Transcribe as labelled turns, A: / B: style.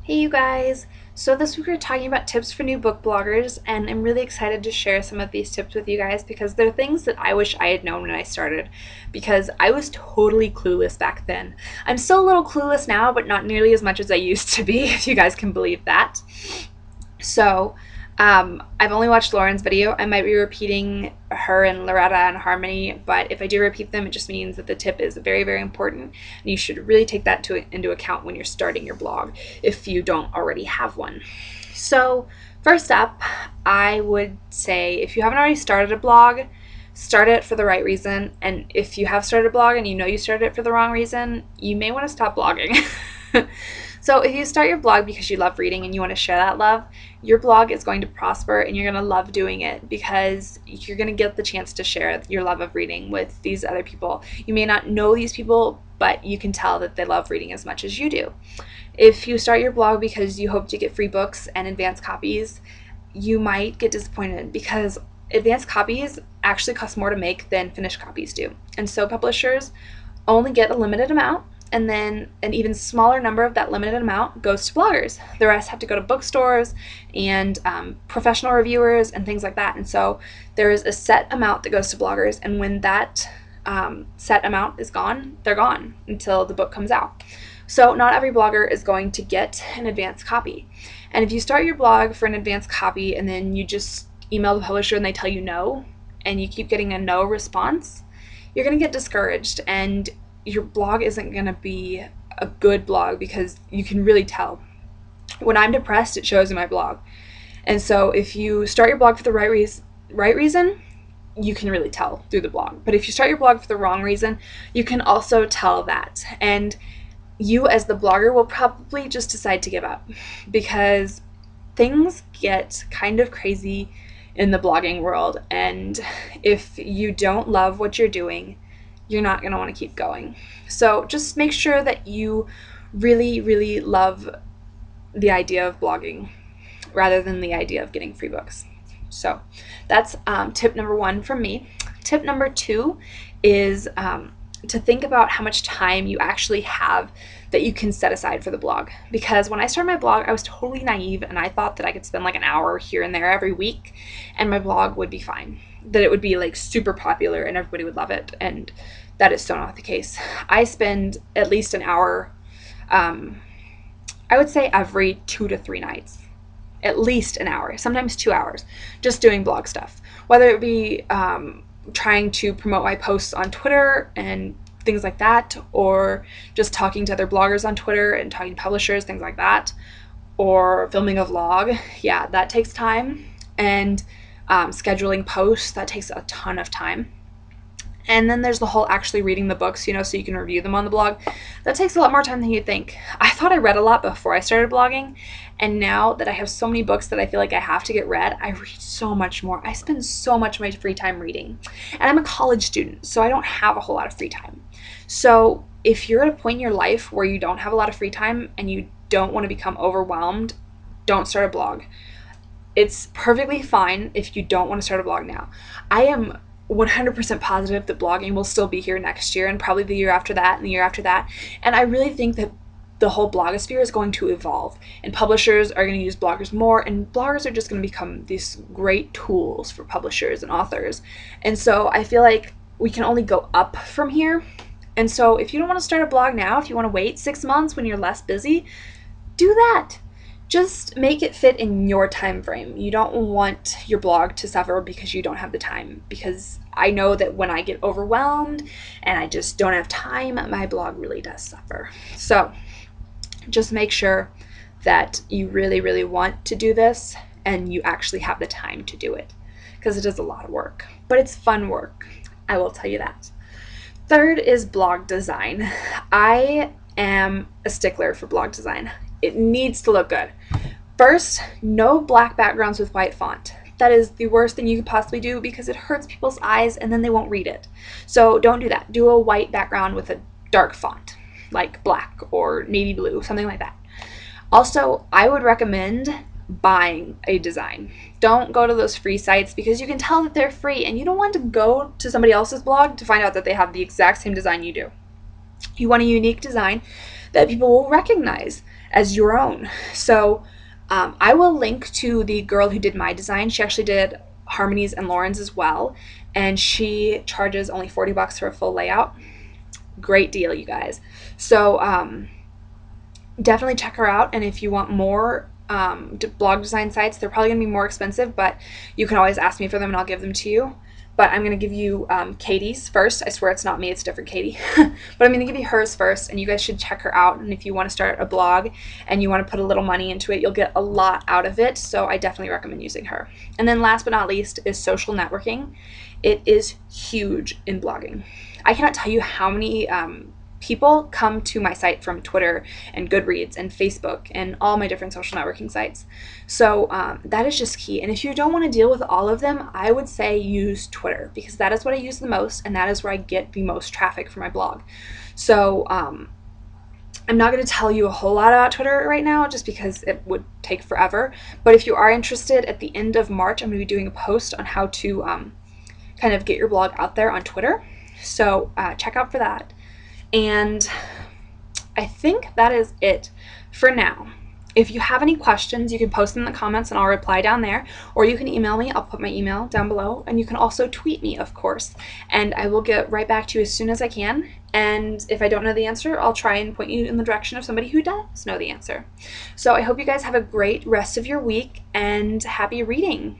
A: Hey you guys! So this week we're talking about tips for new book bloggers, and I'm really excited to share some of these tips with you guys because they're things that I wish I had known when I started, because I was totally clueless back then. I'm still a little clueless now, but not nearly as much as I used to be, if you guys can believe that. So, I've only watched Lauren's video. I might be repeating her and Loretta and Harmony, but if I do repeat them, it just means that the tip is very, very important, and you should really take that into account when you're starting your blog if you don't already have one. So, first up, I would say if you haven't already started a blog, start it for the right reason. And if you have started a blog and you know you started it for the wrong reason, you may want to stop blogging. So if you start your blog because you love reading and you want to share that love, your blog is going to prosper and you're going to love doing it because you're going to get the chance to share your love of reading with these other people. You may not know these people, but you can tell that they love reading as much as you do. If you start your blog because you hope to get free books and advanced copies, you might get disappointed because advanced copies actually cost more to make than finished copies do. And so publishers only get a limited amount, and then an even smaller number of that limited amount goes to bloggers. The rest have to go to bookstores and professional reviewers and things like that. And so there is a set amount that goes to bloggers, and when that set amount is gone, they're gone until the book comes out. So not every blogger is going to get an advanced copy. And if you start your blog for an advanced copy and then you just email the publisher and they tell you no, and you keep getting a no response, you're going to get discouraged and your blog isn't going to be a good blog because you can really tell. When I'm depressed, it shows in my blog. And so if you start your blog for the right reason, you can really tell through the blog. But if you start your blog for the wrong reason, you can also tell that. And you as the blogger will probably just decide to give up because things get kind of crazy in the blogging world. And if you don't love what you're doing, you're not going to want to keep going. So just make sure that you really, really love the idea of blogging rather than the idea of getting free books. So that's tip number 1 from me. Tip number 2 is to think about how much time you actually have that you can set aside for the blog. Because when I started my blog, I was totally naive and I thought that I could spend like an hour here and there every week and my blog would be fine. That it would be like super popular and everybody would love it. And that is so not the case. I spend at least an hour, I would say every 2 to 3 nights. At least an hour, sometimes 2 hours, just doing blog stuff. Whether it be trying to promote my posts on Twitter and things like that, or just talking to other bloggers on Twitter and talking to publishers, things like that, or filming a vlog. Yeah, that takes time. And scheduling posts, that takes a ton of time. And then there's the whole actually reading the books, so you can review them on the blog. That takes a lot more time than you'd think. I thought I read a lot before I started blogging, and now that I have so many books that I feel like I have to get read, I read so much more. I spend so much of my free time reading. And I'm a college student, so I don't have a whole lot of free time. So if you're at a point in your life where you don't have a lot of free time and you don't want to become overwhelmed, don't start a blog. It's perfectly fine if you don't want to start a blog now. I am 100% positive that blogging will still be here next year and probably the year after that and the year after that. And I really think that the whole blogosphere is going to evolve and publishers are going to use bloggers more, and bloggers are just going to become these great tools for publishers and authors. And so I feel like we can only go up from here. And so if you don't want to start a blog now, if you want to wait 6 months when you're less busy, do that. Just make it fit in your time frame. You don't want your blog to suffer because you don't have the time, because I know that when I get overwhelmed and I just don't have time, my blog really does suffer. So just make sure that you really, really want to do this and you actually have the time to do it, because it is a lot of work, but it's fun work. I will tell you that. Third is blog design. I am a stickler for blog design. It needs to look good. First, no black backgrounds with white font. That is the worst thing you could possibly do because it hurts people's eyes and then they won't read it. So don't do that. Do a white background with a dark font, like black or navy blue, something like that. Also, I would recommend buying a design. Don't go to those free sites because you can tell that they're free and you don't want to go to somebody else's blog to find out that they have the exact same design you do. You want a unique design that people will recognize as your own. So I will link to the girl who did my design. She actually did Harmony's and Lauren's as well, and she charges only $40 for a full layout. Great deal, you guys. So definitely check her out, and if you want more blog design sites, they're probably going to be more expensive, but you can always ask me for them and I'll give them to you. But I'm going to give you Katie's first. I swear it's not me, it's a different Katie. But I'm going to give you hers first, and you guys should check her out. And if you want to start a blog and you want to put a little money into it, you'll get a lot out of it. So I definitely recommend using her. And then last but not least is social networking. It is huge in blogging. I cannot tell you how many people come to my site from Twitter and Goodreads and Facebook and all my different social networking sites. So that is just key. And if you don't want to deal with all of them, I would say use Twitter, because that is what I use the most, and that is where I get the most traffic for my blog. So I'm not going to tell you a whole lot about Twitter right now just because it would take forever. But if you are interested, at the end of March, I'm going to be doing a post on how to kind of get your blog out there on Twitter. So check out for that. And I think that is it for now. If you have any questions, you can post them in the comments and I'll reply down there, or you can email me. I'll put my email down below, and you can also tweet me, of course, and I will get right back to you as soon as I can. And if I don't know the answer, I'll try and point you in the direction of somebody who does know the answer. So I hope you guys have a great rest of your week, and happy reading.